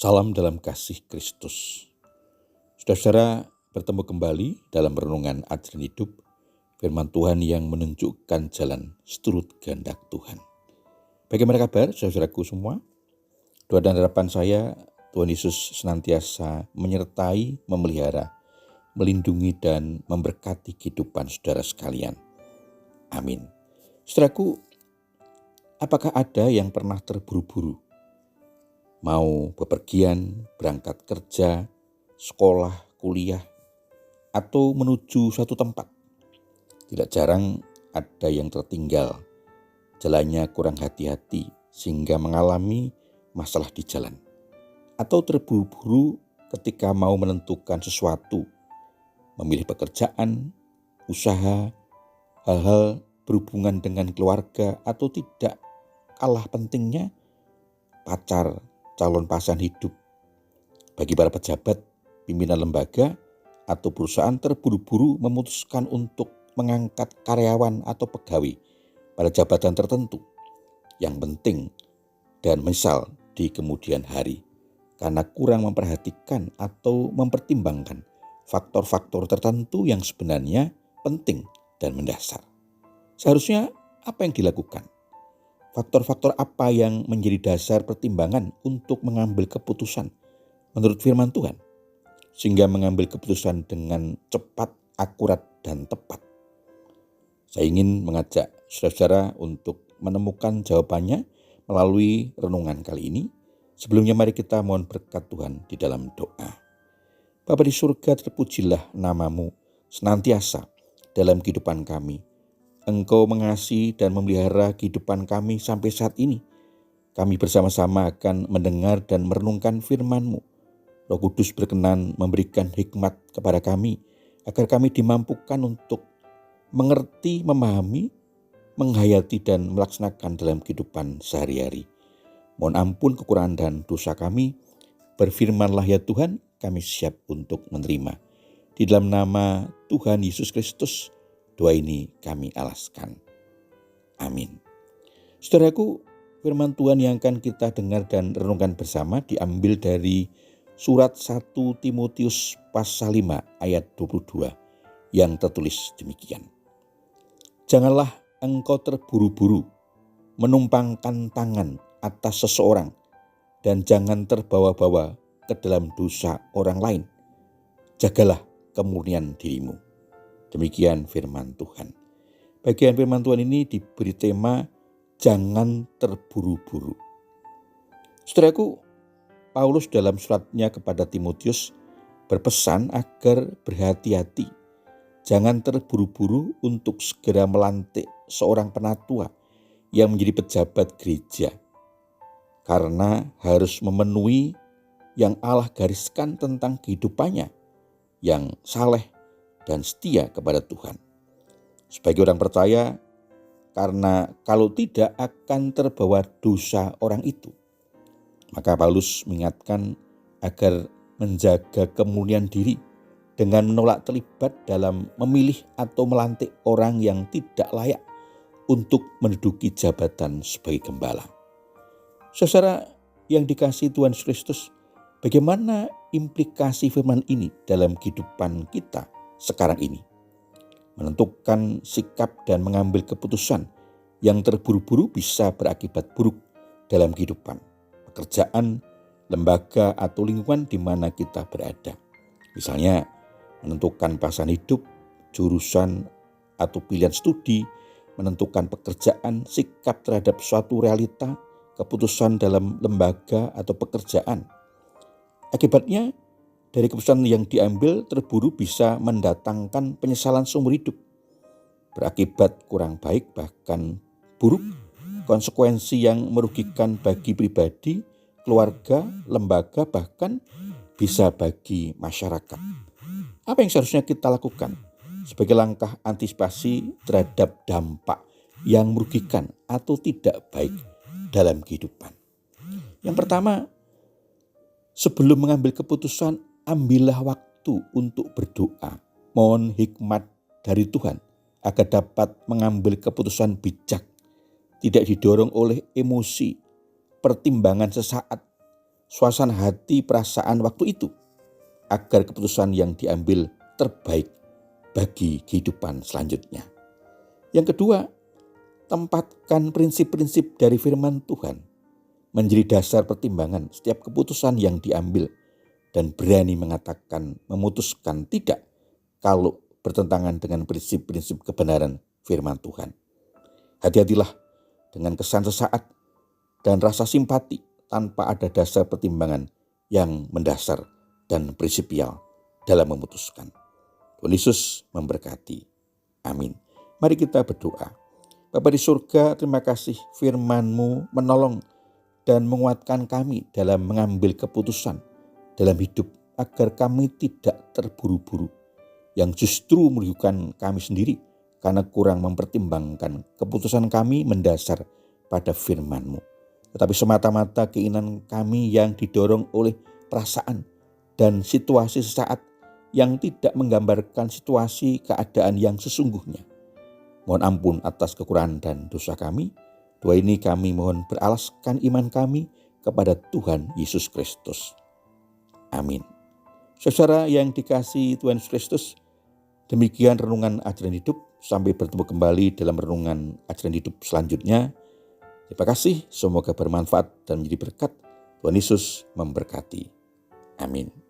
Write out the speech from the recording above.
Salam dalam kasih Kristus. Saudara-saudara, bertemu kembali dalam renungan ajaran hidup, firman Tuhan yang menunjukkan jalan seturut kehendak Tuhan. Bagaimana kabar saudaraku semua? Doa dan harapan saya, Tuhan Yesus senantiasa menyertai, memelihara, melindungi dan memberkati kehidupan saudara sekalian. Amin. Saudaraku, apakah ada yang pernah terburu-buru? Mau bepergian, berangkat kerja, sekolah, kuliah, atau menuju suatu tempat. Tidak jarang ada yang tertinggal, jalannya kurang hati-hati sehingga mengalami masalah di jalan. Atau terburu-buru ketika mau menentukan sesuatu, memilih pekerjaan, usaha, hal-hal berhubungan dengan keluarga, atau tidak kalah pentingnya pacar, calon pasangan hidup. Bagi para pejabat, pimpinan lembaga, atau perusahaan terburu-buru memutuskan untuk mengangkat karyawan atau pegawai pada jabatan tertentu yang penting dan misal di kemudian hari karena kurang memperhatikan atau mempertimbangkan faktor-faktor tertentu yang sebenarnya penting dan mendasar. Seharusnya apa yang dilakukan? Faktor-faktor apa yang menjadi dasar pertimbangan untuk mengambil keputusan menurut firman Tuhan, sehingga mengambil keputusan dengan cepat, akurat, dan tepat? Saya ingin mengajak saudara-saudara untuk menemukan jawabannya melalui renungan kali ini. Sebelumnya mari kita mohon berkat Tuhan di dalam doa. Bapa di surga, terpujilah namamu senantiasa dalam kehidupan kami. Engkau mengasihi dan memelihara kehidupan kami sampai saat ini. Kami bersama-sama akan mendengar dan merenungkan firman-Mu. Roh Kudus berkenan memberikan hikmat kepada kami, agar kami dimampukan untuk mengerti, memahami, menghayati dan melaksanakan dalam kehidupan sehari-hari. Mohon ampun kekurangan dan dosa kami. Berfirmanlah ya Tuhan, kami siap untuk menerima. Di dalam nama Tuhan Yesus Kristus, doa ini kami alaskan. Amin. Saudaraku, firman Tuhan yang akan kita dengar dan renungkan bersama diambil dari surat 1 Timotius pasal 5 ayat 22 yang tertulis demikian. Janganlah engkau terburu-buru menumpangkan tangan atas seseorang dan jangan terbawa-bawa ke dalam dosa orang lain. Jagalah kemurnian dirimu. Demikian firman Tuhan. Bagian firman Tuhan ini diberi tema jangan terburu-buru. Saudaraku, Paulus dalam suratnya kepada Timotius berpesan agar berhati-hati. Jangan terburu-buru untuk segera melantik seorang penatua yang menjadi pejabat gereja. Karena harus memenuhi yang Allah gariskan tentang kehidupannya yang saleh dan setia kepada Tuhan. Sebagai orang percaya, karena kalau tidak akan terbawa dosa orang itu. Maka Paulus mengingatkan agar menjaga kemurnian diri dengan menolak terlibat dalam memilih atau melantik orang yang tidak layak untuk menduduki jabatan sebagai gembala. Saudara yang dikasihi Tuhan Yesus Kristus, bagaimana implikasi firman ini dalam kehidupan kita sekarang ini? Menentukan sikap dan mengambil keputusan yang terburu-buru bisa berakibat buruk dalam kehidupan, pekerjaan, lembaga atau lingkungan di mana kita berada. Misalnya menentukan pasangan hidup, jurusan atau pilihan studi, menentukan pekerjaan, sikap terhadap suatu realita, keputusan dalam lembaga atau pekerjaan. Akibatnya, dari keputusan yang diambil terburu bisa mendatangkan penyesalan seumur hidup. Berakibat kurang baik bahkan buruk, konsekuensi yang merugikan bagi pribadi, keluarga, lembaga, bahkan bisa bagi masyarakat. Apa yang seharusnya kita lakukan sebagai langkah antisipasi terhadap dampak yang merugikan atau tidak baik dalam kehidupan? Yang pertama, sebelum mengambil keputusan, ambillah waktu untuk berdoa. Mohon hikmat dari Tuhan agar dapat mengambil keputusan bijak, tidak didorong oleh emosi, pertimbangan sesaat, suasana hati perasaan waktu itu, agar keputusan yang diambil terbaik bagi kehidupan selanjutnya. Yang kedua, tempatkan prinsip-prinsip dari firman Tuhan menjadi dasar pertimbangan setiap keputusan yang diambil dan berani memutuskan tidak kalau bertentangan dengan prinsip-prinsip kebenaran firman Tuhan. Hati-hatilah dengan kesan sesaat dan rasa simpati tanpa ada dasar pertimbangan yang mendasar dan prinsipil dalam memutuskan. Tuhan Yesus memberkati. Amin. Mari kita berdoa. Bapa di surga, terima kasih firman-Mu menolong dan menguatkan kami dalam mengambil keputusan dalam hidup agar kami tidak terburu-buru yang justru merugikan kami sendiri karena kurang mempertimbangkan keputusan kami mendasar pada firman-Mu. Tetapi semata-mata keinginan kami yang didorong oleh perasaan dan situasi sesaat yang tidak menggambarkan situasi keadaan yang sesungguhnya. Mohon ampun atas kekurangan dan dosa kami. Doa ini kami mohon beralaskan iman kami kepada Tuhan Yesus Kristus. Amin. Saudara yang dikasihi Tuhan Yesus Kristus, demikian renungan ajaran hidup. Sampai bertemu kembali dalam renungan ajaran hidup selanjutnya. Terima kasih, semoga bermanfaat dan menjadi berkat. Tuhan Yesus memberkati. Amin.